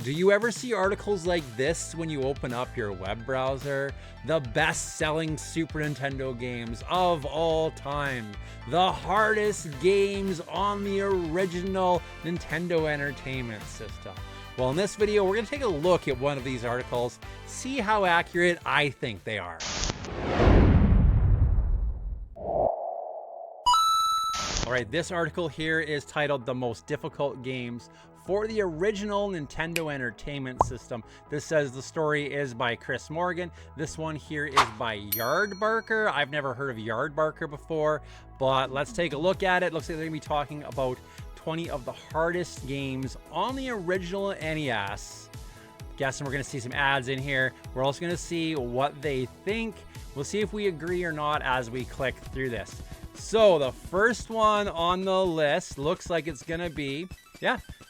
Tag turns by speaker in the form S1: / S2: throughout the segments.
S1: Do you ever see articles like this when you open up your web browser? The best-selling Super Nintendo games of all time. The hardest games on the original Nintendo Entertainment System. Well, in this video, we're going to take a look at one of these articles, see how accurate I think they are. All right, this article here is titled The Most Difficult Games for the Original Nintendo Entertainment System. This says the story is by Chris Morgan. This one here is by YardBarker. I've never heard of YardBarker before, but let's take a look at it. Looks like they're gonna be talking about 20 of the hardest games on the original NES. Guessing we're gonna see some ads in here. We're also gonna see what they think. We'll see if we agree or not as we click through this. So the first one on the list looks like it's gonna be,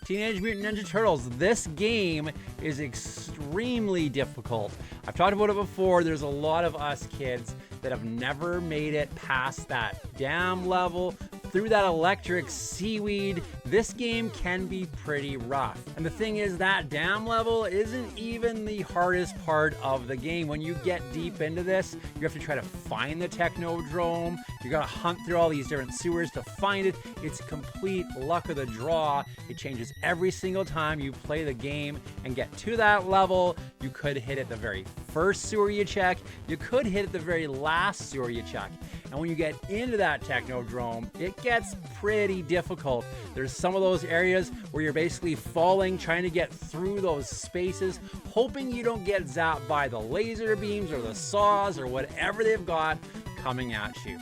S1: Teenage Mutant Ninja Turtles. This game is extremely difficult. I've talked about it before. There's a lot of us kids that have never made it past that dam level, through that electric seaweed. This game can be pretty rough. And the thing is, that dam level isn't even the hardest part of the game. When you get deep into this, you have to try to find the Technodrome. You gotta hunt through all these different sewers to find it. It's complete luck of the draw. It changes every single time you play the game and get to that level. You could hit it the very first sewer you check. You could hit it the very last sewer you check. And when you get into that Technodrome, it gets pretty difficult. There's some of those areas where you're basically falling, trying to get through those spaces, hoping you don't get zapped by the laser beams or the saws or whatever they've got coming at you.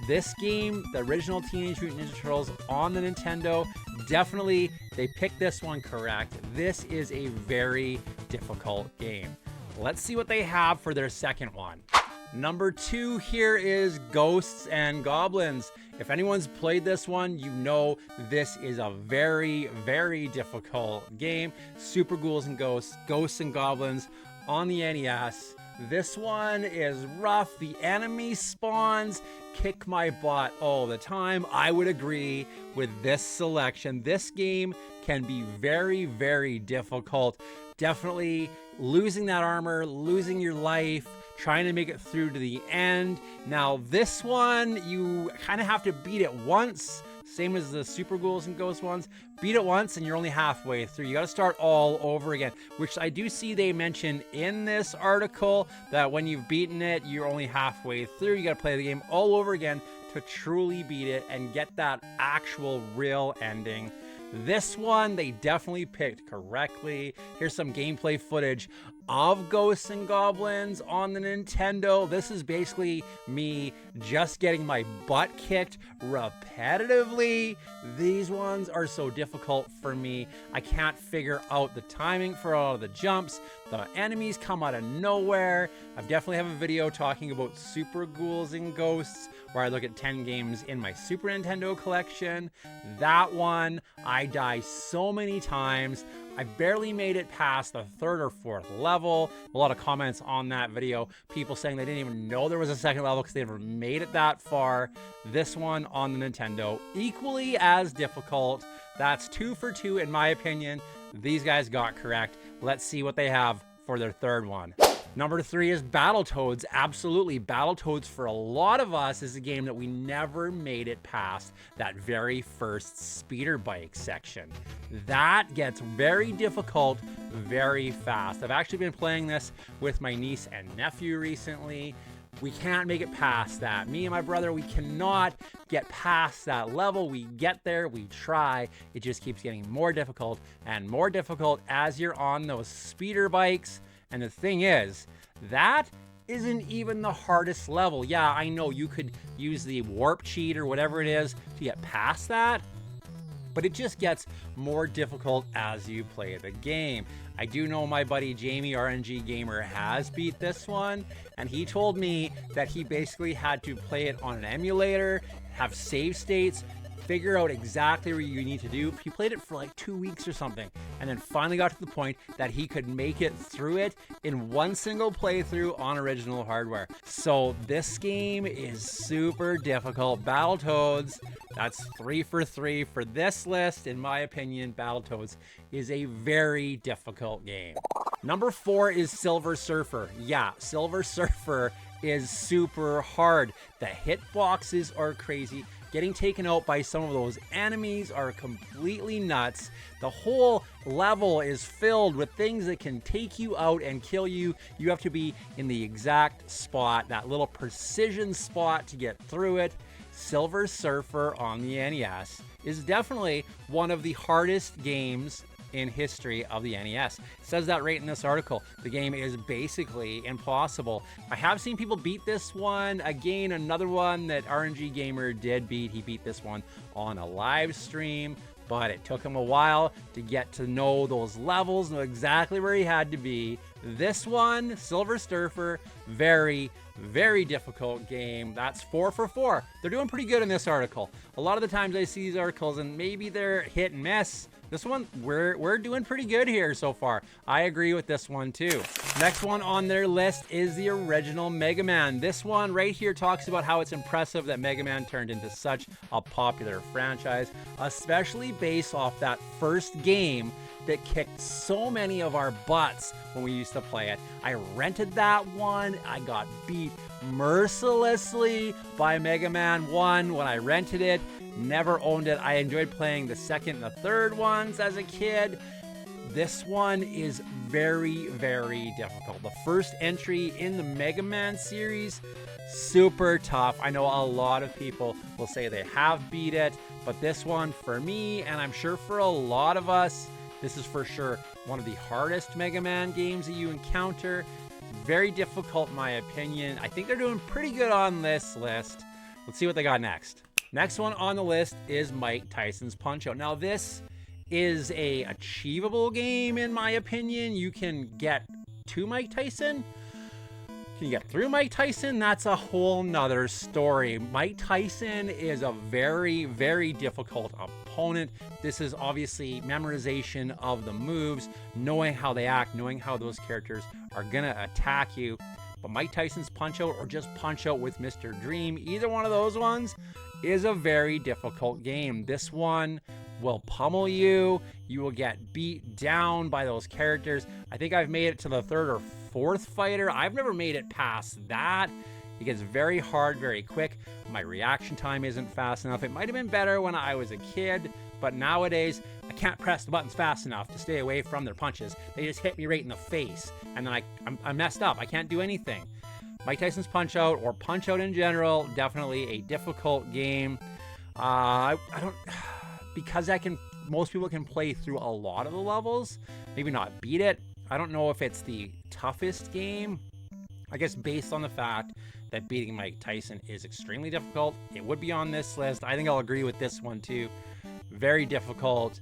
S1: This game, the original Teenage Mutant Ninja Turtles on the Nintendo, definitely they picked this one correct. This is a very difficult game. Let's see what they have for their second one. Number 2 here is Ghosts and Goblins. If anyone's played this one, you know this is a very, very difficult game. Super Ghouls and Ghosts, Ghosts and Goblins on the NES. This one is rough. The enemy spawns kick my butt all the time. I would agree with this selection. This game can be very, very difficult. Definitely losing that armor, losing your life, trying to make it through to the end. Now this one, you kind of have to beat it once, same as the Super Ghouls and Ghost ones. Beat it once and you're only halfway through. You got to start all over again, which I do see they mention in this article that when you've beaten it, you're only halfway through. You got to play the game all over again to truly beat it and get that actual real ending. This one, they definitely picked correctly. Here's some gameplay footage of Ghosts and Goblins on the Nintendo. This is basically me just getting my butt kicked repetitively. These ones are so difficult for me. I can't figure out the timing for all of the jumps. The enemies come out of nowhere. I definitely have a video talking about Super Ghouls and Ghosts, where I look at 10 games in my Super Nintendo collection. That one, I die so many times. I barely made it past the 3rd or 4th level. A lot of comments on that video. People saying they didn't even know there was a second level because they never made it that far. This one on the Nintendo, equally as difficult. That's 2 for 2 in my opinion. These guys got correct. Let's see what they have for their third one. Number 3 is Battletoads. Absolutely, Battletoads for a lot of us is a game that we never made it past that very first speeder bike section. That gets very difficult very fast. I've actually been playing this with my niece and nephew recently. We can't make it past that. Me and my brother, we cannot get past that level. We get there, we try. It just keeps getting more difficult and more difficult as you're on those speeder bikes. And the thing is, that isn't even the hardest level. Yeah, I know you could use the warp cheat or whatever it is to get past that, but it just gets more difficult as you play the game. I do know my buddy Jamie, RNG Gamer, has beat this one, and he told me that he basically had to play it on an emulator, have save states, figure out exactly what you need to do. He played it for like 2 weeks or something, and then finally got to the point that he could make it through it in one single playthrough on original hardware. So this game is super difficult. Battletoads, that's 3 for 3 for this list. In my opinion, Battletoads is a very difficult game. Number 4 is Silver Surfer. Yeah, Silver Surfer is super hard. The hitboxes are crazy. Getting taken out by some of those enemies are completely nuts. The whole level is filled with things that can take you out and kill you. You have to be in the exact spot, that little precision spot to get through it. Silver Surfer on the NES is definitely one of the hardest games in history of the NES. It says that right in this article. The game is basically impossible. I have seen people beat this one. Again, another one that RNG Gamer did beat. He beat this one on a live stream, but it took him a while to get to know those levels, know exactly where he had to be. This one, Silver Surfer, very, very difficult game. That's 4 for 4. They're doing pretty good in this article. A lot of the times I see these articles and maybe they're hit and miss. This one, we're doing pretty good here so far. I agree with this one too. Next one on their list is the original Mega Man. This one right here talks about how it's impressive that Mega Man turned into such a popular franchise, especially based off that first game that kicked so many of our butts when we used to play it. I rented that one. I got beat mercilessly by Mega Man 1 when I rented it. Never owned it. I enjoyed playing the second and the third ones as a kid. This one is very, very difficult. The first entry in the Mega Man series, super tough. I know a lot of people will say they have beat it, but this one for me, and I'm sure for a lot of us, this is for sure one of the hardest Mega Man games that you encounter. Very difficult in my opinion. I think they're doing pretty good on this list. Let's see what they got next. Next one on the list is Mike Tyson's Punch-Out. Now this is a achievable game in my opinion. You can get to Mike Tyson. Can you get through Mike Tyson? That's a whole nother story. Mike Tyson is a very, very difficult opponent. This is obviously memorization of the moves, knowing how they act, knowing how those characters are gonna attack you. But Mike Tyson's Punch-Out or just Punch-Out with Mr. Dream, either one of those ones is a very difficult game. This one will pummel you. You will get beat down by those characters. I think I've made it to the 3rd or 4th fighter. I've never made it past that. It gets very hard, very quick. My reaction time isn't fast enough. It might have been better when I was a kid, but nowadays I can't press the buttons fast enough to stay away from their punches. They just hit me right in the face, and then I'm messed up. I can't do anything. Mike Tyson's Punch-Out or Punch-Out in general, definitely a difficult game. I don't, because most people can play through a lot of the levels, maybe not beat it. I don't know if it's the toughest game. I guess based on the fact that beating Mike Tyson is extremely difficult, it would be on this list. I think I'll agree with this one too. Very difficult,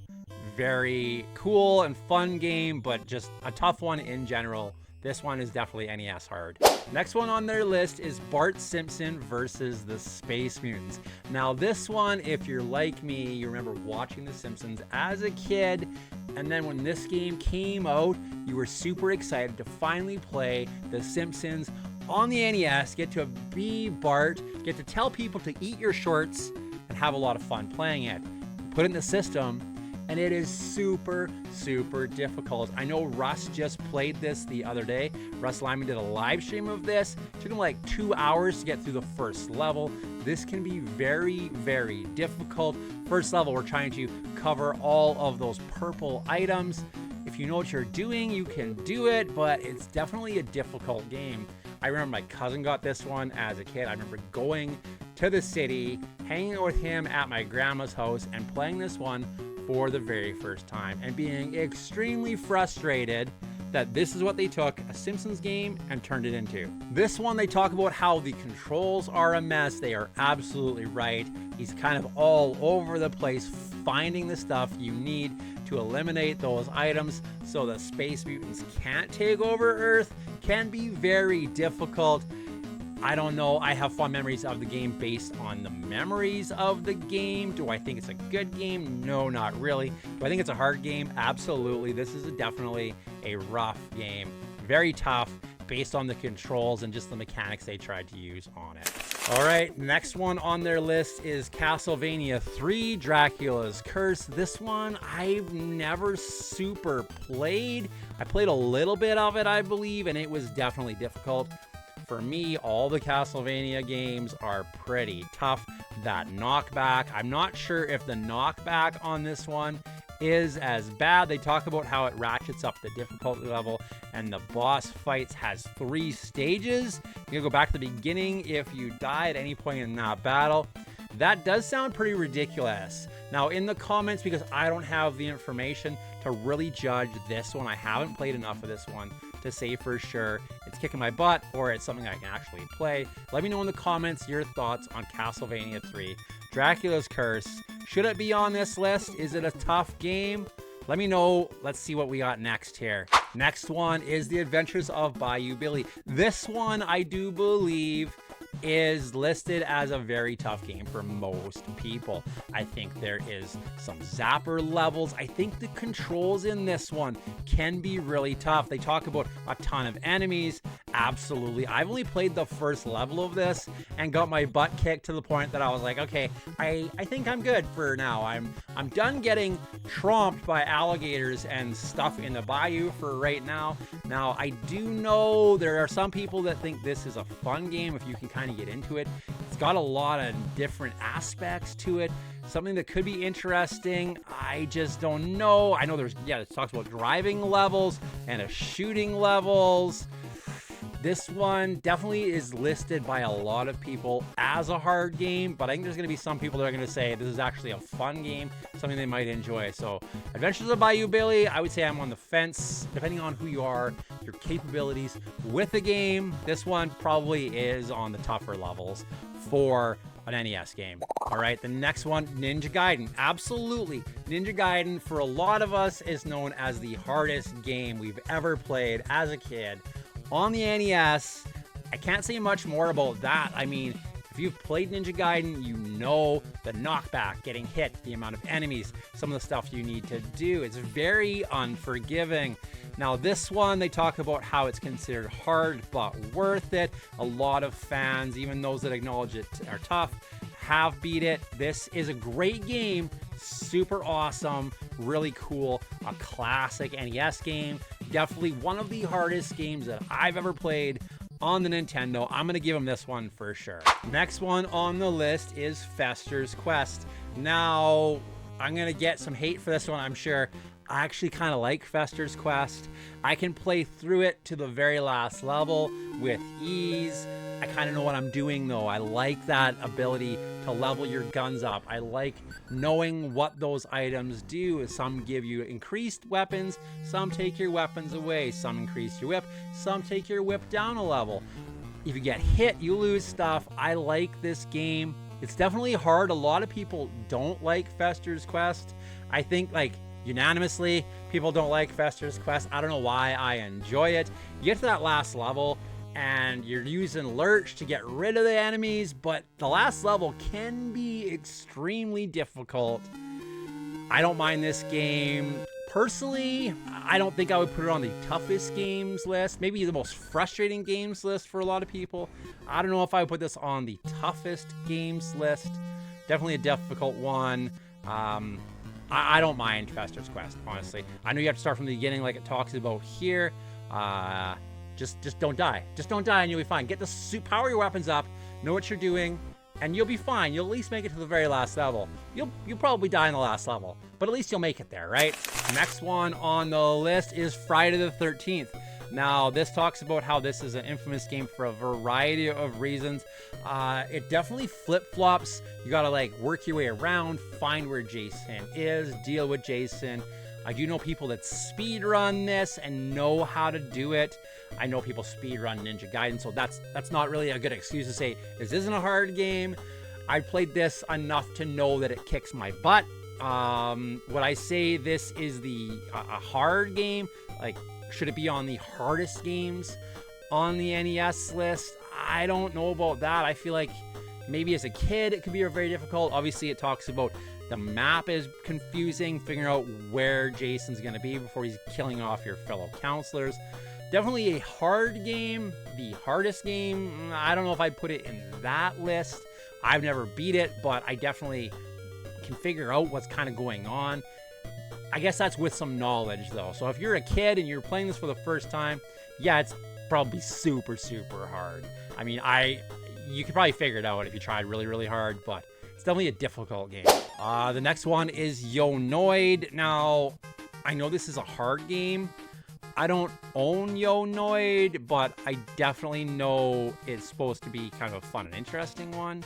S1: very cool and fun game, but just a tough one in general. This one is definitely NES hard. Next one on their list is Bart Simpson versus the Space Mutants. Now this one, if you're like me, you remember watching The Simpsons as a kid, and then when this game came out, you were super excited to finally play The Simpsons on the NES, get to be Bart, get to tell people to eat your shorts, and have a lot of fun playing it. Put it in the system, and it is super, super difficult. I know Russ just played this the other day. Russ Lyman did a live stream of this. It took him like 2 hours to get through the first level. This can be very, very difficult. First level, we're trying to cover all of those purple items. If you know what you're doing, you can do it, but it's definitely a difficult game. I remember my cousin got this one as a kid. I remember going to the city, hanging out with him at my grandma's house and playing this one for the very first time and being extremely frustrated that this is what they took a Simpsons game and turned it into. This one, they talk about how the controls are a mess. They are absolutely right. He's kind of all over the place finding the stuff you need to eliminate those items so the Space Mutants can't take over Earth. Can be very difficult. I don't know. I have fond memories of the game based on the memories of the game. Do I think it's a good game? No, not really. Do I think it's a hard game? Absolutely. This is definitely a rough game. Very tough based on the controls and just the mechanics they tried to use on it. All right, next one on their list is Castlevania 3, Dracula's Curse. This one I've never super played. I played a little bit of it, I believe, and it was definitely difficult. For me, all the Castlevania games are pretty tough. That knockback, I'm not sure if the knockback on this one is as bad. They talk about how it ratchets up the difficulty level, and the boss fights has 3 stages. You can go back to the beginning if you die at any point in that battle. That does sound pretty ridiculous. Now in the comments, because I don't have the information to really judge this one, I haven't played enough of this one to say for sure it's kicking my butt or it's something I can actually play. Let me know in the comments your thoughts on Castlevania 3, Dracula's Curse. Should it be on this list? Is it a tough game? Let me know. Let's see what we got next here. Next one is The Adventures of Bayou Billy. This one, I do believe, is listed as a very tough game for most people. I think there is some zapper levels. I think the controls in this one can be really tough. They talk about a ton of enemies. Absolutely. I've only played the first level of this and got my butt kicked to the point that I was like, okay, I think I'm good for now. I'm done getting tromped by alligators and stuff in the bayou for right now. Now, I do know there are some people that think this is a fun game if you can kind of get into it. It's got a lot of different aspects to it. Something that could be interesting. I just don't know. I know there's, yeah, it talks about driving levels and shooting levels. This one definitely is listed by a lot of people as a hard game, but I think there's going to be some people that are going to say this is actually a fun game, something they might enjoy. So Adventures of Bayou Billy, I would say I'm on the fence, depending on who you are, your capabilities with the game. This one probably is on the tougher levels for an NES game. All right, the next one, Ninja Gaiden. Absolutely. Ninja Gaiden, for a lot of us, is known as the hardest game we've ever played as a kid on the NES. I can't say much more about that. I mean, if you've played Ninja Gaiden, you know the knockback, getting hit, the amount of enemies, some of the stuff you need to do. It's very unforgiving. Now this one, they talk about how it's considered hard but worth it. A lot of fans, even those that acknowledge it are tough, have beat it. This is a great game, super awesome, really cool, a classic NES game. Definitely one of the hardest games that I've ever played on the Nintendo. I'm gonna give them this one for sure. Next one on the list is Fester's Quest. Now, I'm gonna get some hate for this one, I'm sure. I actually kind of like Fester's Quest. I can play through it to the very last level with ease. I kind of know what I'm doing though. I like that ability to level your guns up. I like knowing what those items do. Some give you increased weapons, some take your weapons away, some increase your whip, some take your whip down a level. If you get hit, you lose stuff. I like this game. It's definitely hard. A lot of people don't like Fester's Quest. I think like unanimously, people don't like Fester's Quest. I don't know why. I enjoy it. You get to that last level and you're using Lurch to get rid of the enemies, but the last level can be extremely difficult. I don't mind this game. Personally, I don't think I would put it on the toughest games list. Maybe the most frustrating games list for a lot of people. I don't know if I would put this on the toughest games list. Definitely a difficult one. I don't mind Fester's Quest, honestly. I know you have to start from the beginning like it talks about here. Just don't die. Just don't die and you'll be fine. Get the suit, power your weapons up, know what you're doing, and you'll be fine. You'll at least make it to the very last level. You'll probably die in the last level, but at least you'll make it there, right? Next one on the list is Friday the 13th. Now, this talks about how this is an infamous game for a variety of reasons. It definitely flip-flops. You gotta like work your way around, find where Jason is, deal with Jason. I do know people that speed run this and know how to do it. I know people speed run Ninja Gaiden, so that's not really a good excuse to say this isn't a hard game. I played this enough to know that it kicks my butt. Would I say this is a hard game? Like, should it be on the hardest games on the NES list? I don't know about that. I feel like maybe as a kid it could be very difficult. Obviously, it talks about the map is confusing, figuring out where Jason's going to be before he's killing off your fellow counselors. Definitely a hard game, the hardest game. I don't know if I'd put it in that list. I've never beat it, but I definitely can figure out what's kind of going on. I guess that's with some knowledge, though. So if you're a kid and you're playing this for the first time, yeah, it's probably super, super hard. I mean, you could probably figure it out if you tried really, really hard, but it's definitely a difficult game. The next one is Yonoid. Now, I know this is a hard game. I don't own Yonoid, but I definitely know it's supposed to be kind of a fun and interesting one.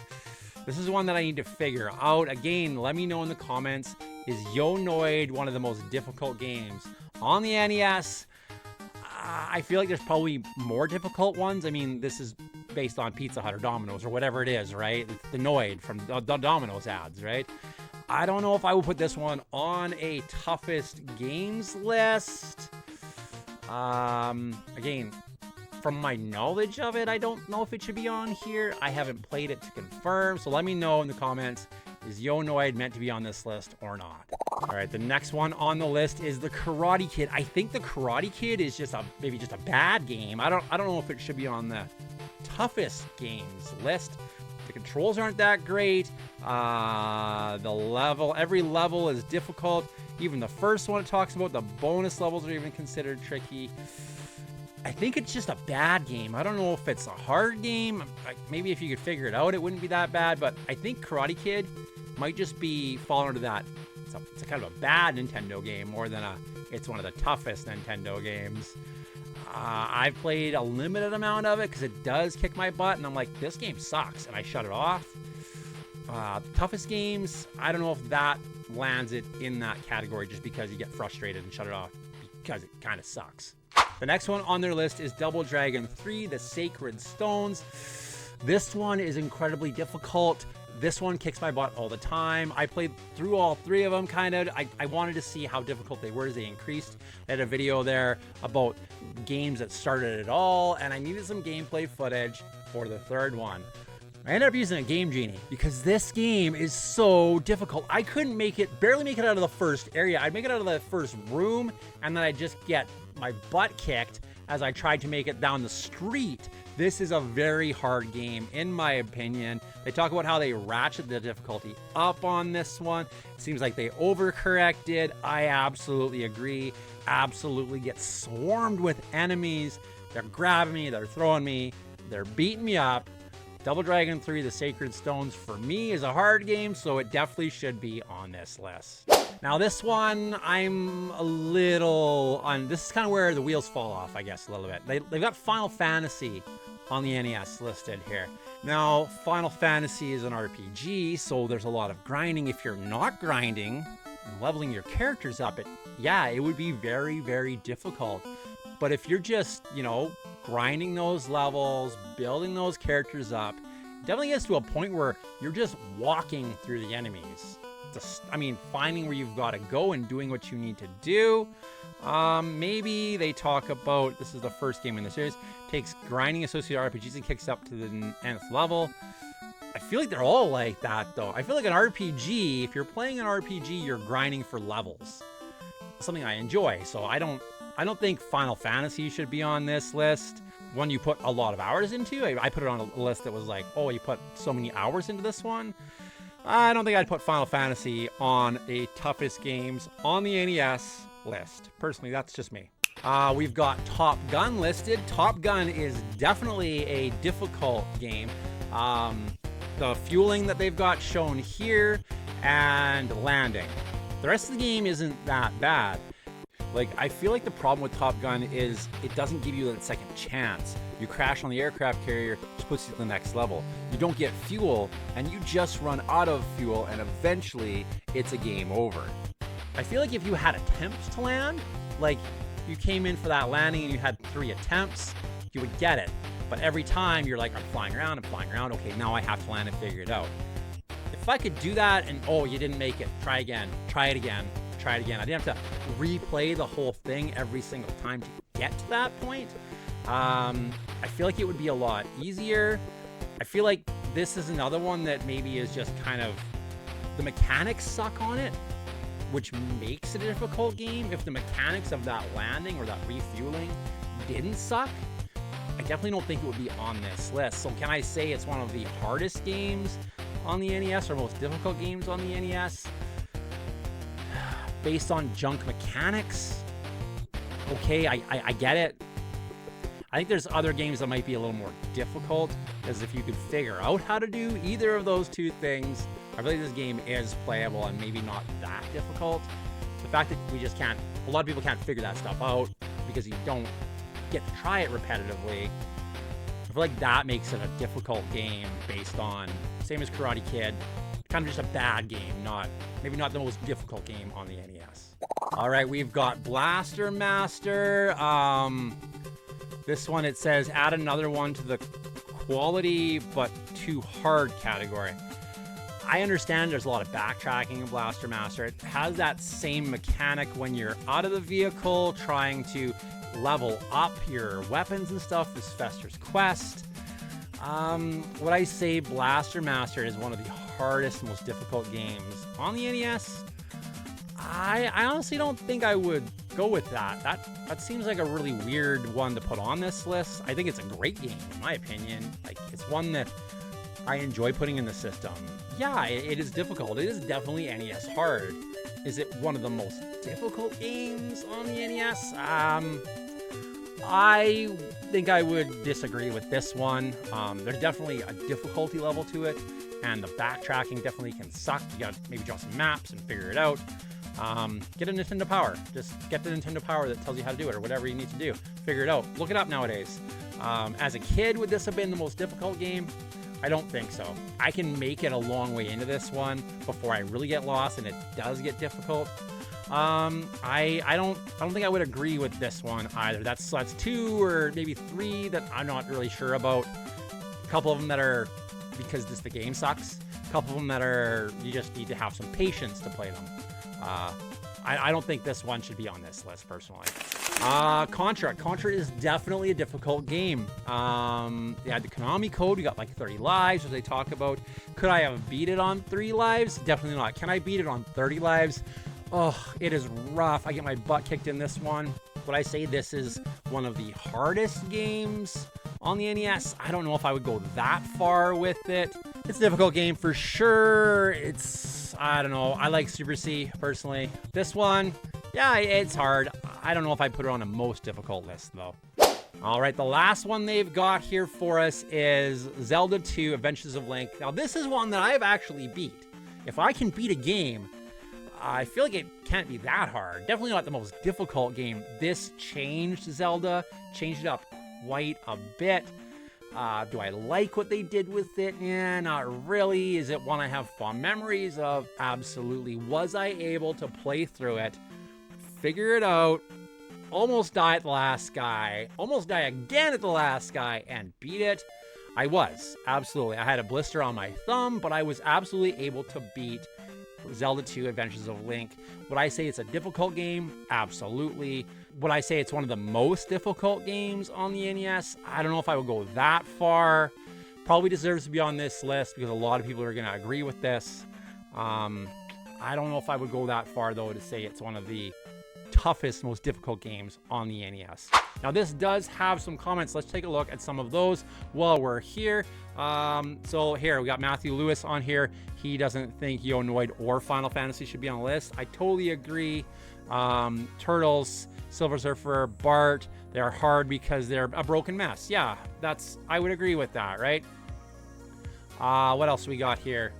S1: This is one that I need to figure out. Again, let me know in the comments, is Yonoid one of the most difficult games on the NES? I feel like there's probably more difficult ones. I mean, this is based on Pizza Hut or Domino's or whatever it is, right? It's the Noid from the Domino's ads, right? I don't know if I will put this one on a toughest games list. Again, from my knowledge of it, I don't know if it should be on here. I haven't played it to confirm, so let me know in the comments, is Yonoid meant to be on this list or not? All right, the next one on the list is the Karate Kid. I think the Karate Kid is maybe just a bad game. I don't know if it should be on the toughest games list. The controls aren't that great. Every level is difficult. Even the first one it talks about, the bonus levels are even considered tricky. I think it's just a bad game. I don't know if it's a hard game. Maybe if you could figure it out, it wouldn't be that bad. But I think Karate Kid might just be falling into that. It's a kind of a bad Nintendo game more than it's one of the toughest Nintendo games. I've played a limited amount of it because it does kick my butt, and I'm like, this game sucks, and I shut it off. Toughest games, I don't know if that lands it in that category just because you get frustrated and shut it off because it kind of sucks. The next one on their list is Double Dragon 3, The Sacred Stones. This one is incredibly difficult. This one kicks my butt all the time. I played through all three of them, kind of. I wanted to see how difficult they were as they increased. I had a video there about games that started it all, and I needed some gameplay footage for the third one. I ended up using a Game Genie because this game is so difficult. I couldn't barely make it out of the first area. I'd make it out of the first room, and then I'd just get my butt kicked as I tried to make it down the street. This is a very hard game, in my opinion. They talk about how they ratchet the difficulty up on this one. It seems like they overcorrected. I absolutely agree. Absolutely get swarmed with enemies. They're grabbing me, they're throwing me, they're beating me up. Double Dragon 3, The Sacred Stones, for me, is a hard game, so it definitely should be on this list. Now, this one, I'm a little on. This is kind of where the wheels fall off, I guess, a little bit. They've got Final Fantasy on the NES listed here. Now, Final Fantasy is an RPG, so there's a lot of grinding. If you're not grinding and leveling your characters up, it would be very, very difficult. But if you're just, grinding those levels, building those characters up, it definitely gets to a point where you're just walking through the enemies. Finding where you've got to go and doing what you need to do. Maybe they talk about, this is the first game in the series, takes grinding associated RPGs and kicks up to the nth level. I feel like they're all like that, though. I feel like an RPG, if you're playing an RPG, you're grinding for levels. Something I enjoy, so I don't think Final Fantasy should be on this list. One you put a lot of hours into. I put it on a list that was like, oh, you put so many hours into this one. I don't think I'd put Final Fantasy on a toughest games on the NES list. Personally, that's just me. We've got Top Gun listed. Top Gun is definitely a difficult game. The fueling that they've got shown here and landing. The rest of the game isn't that bad. I feel like the problem with Top Gun is it doesn't give you that second chance. You crash on the aircraft carrier, which puts you to the next level. You don't get fuel, and you just run out of fuel, and eventually it's a game over. I feel like if you had attempts to land, you came in for that landing and you had 3 attempts, you would get it. But every time you're like, I'm flying around, okay, now I have to land and figure it out. If I could do that and, oh, you didn't make it, try again, try it again. I didn't have to replay the whole thing every single time to get to that point. I feel like it would be a lot easier. I feel like this is another one that maybe is just kind of, the mechanics suck on it, which makes it a difficult game. If the mechanics of that landing or that refueling didn't suck, I definitely don't think it would be on this list. So can I say it's one of the hardest games on the NES or most difficult games on the NES? Based on junk mechanics? Okay, I get it. I think there's other games that might be a little more difficult, because if you could figure out how to do either of those two things, I feel like this game is playable and maybe not that difficult. The fact that we just can't, a lot of people can't figure that stuff out because you don't get to try it repetitively. I feel like that makes it a difficult game based on, same as Karate Kid, kind of just a bad game, maybe not the most difficult game on the NES. All right, we've got Blaster Master. This one, it says add another one to the quality but too hard category. I understand there's a lot of backtracking in Blaster Master. It has that same mechanic when you're out of the vehicle trying to level up your weapons and stuff, this Fester's Quest. Would I say Blaster Master is one of the hardest, most difficult games on the NES? I honestly don't think I would go with that. That seems like a really weird one to put on this list. I think it's a great game, in my opinion. Like, it's one that I enjoy putting in the system. Yeah, it is difficult. It is definitely NES hard. Is it one of the most difficult games on the NES? I think I would disagree with this one. There's definitely a difficulty level to it, and the backtracking definitely can suck. You gotta maybe draw some maps and figure it out. Get a Nintendo Power. Just get the Nintendo Power that tells you how to do it, or whatever you need to do. Figure it out. Look it up nowadays. As a kid, would this have been the most difficult game? I don't think so. I can make it a long way into this one before I really get lost and it does get difficult. I don't think I would agree with this one either. That's two or maybe three that I'm not really sure about. A couple of them that are because the game sucks. A couple of them that are you just need to have some patience to play them. I don't think this one should be on this list personally. Contra. Contra is definitely a difficult game. They had the Konami code. We got like 30 lives, as they talk about. Could I have beat it on 3 lives? Definitely not. Can I beat it on 30 lives? Oh, it is rough. I get my butt kicked in this one. Would I say this is one of the hardest games on the NES? I don't know if I would go that far with it. It's a difficult game for sure. I don't know. I like Super C personally. This one, yeah, it's hard. I don't know if I put it on a most difficult list though. All right, the last one they've got here for us is Zelda 2 Adventures of Link. Now this is one that I've actually beat. If I can beat a game, I feel like it can't be that hard. Definitely not the most difficult game. This changed Zelda, changed it up quite a bit. Do I like what they did with it? Yeah, not really. Is it one I have fond memories of? Absolutely. Was I able to play through it, figure it out, almost die at the last guy, almost die again at the last guy, and beat it? I was, absolutely. I had a blister on my thumb, but I was absolutely able to beat Zelda 2 Adventures of Link. Would I say it's a difficult game? Absolutely. Would I say it's one of the most difficult games on the NES? I don't know if I would go that far. Probably deserves to be on this list because a lot of people are going to agree with this. I don't know if I would go that far, though, to say it's one of the toughest, most difficult games on the NES. Now, this does have some comments. Let's take a look at some of those while we're here. So here, we got Matthew Lewis on here. He doesn't think Yonoid or Final Fantasy should be on the list. I totally agree. Turtles, Silver Surfer, Bart, they're hard because they're a broken mess. Yeah, I would agree with that, right? What else we got here?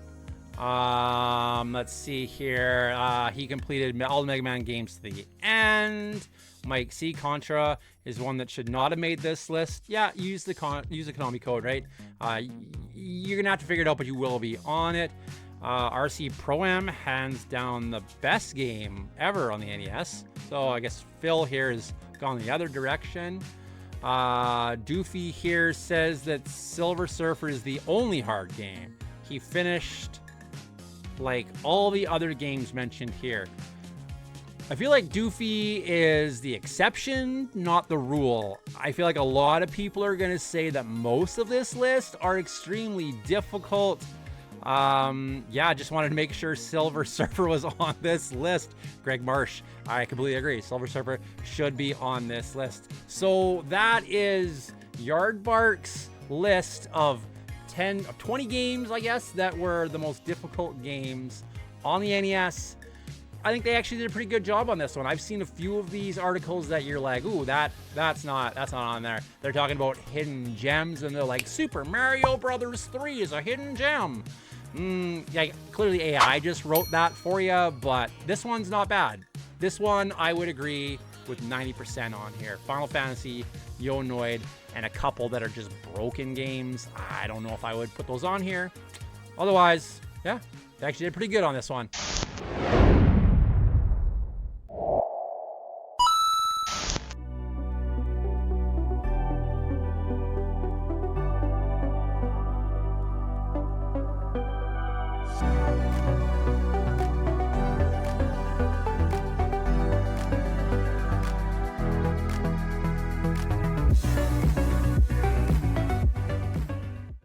S1: Let's see here. He completed all the Mega Man games to the end. Mike C. Contra is one that should not have made this list. Yeah, use the Konami code, right? You're gonna have to figure it out, but you will be on it. RC Pro-Am, hands down the best game ever on the NES. So I guess Phil here has gone the other direction. Doofy here says that Silver Surfer is the only hard game. He finished like all the other games mentioned here. I feel like Doofy is the exception, not the rule. I feel like a lot of people are going to say that most of this list are extremely difficult. Yeah, just wanted to make sure Silver Surfer was on this list. Greg Marsh, I completely agree. Silver Surfer should be on this list. So that is YardBark's list of 20 games, I guess, that were the most difficult games on the NES. I think they actually did a pretty good job on this one. I've seen a few of these articles that you're like, ooh, that's not on there. They're talking about hidden gems, and they're like, Super Mario Brothers 3 is a hidden gem. Yeah, clearly AI just wrote that for you, but this one's not bad. This one, I would agree with 90% on here. Final Fantasy, Yonoid, and a couple that are just broken games. I don't know if I would put those on here. Otherwise, yeah, they actually did pretty good on this one.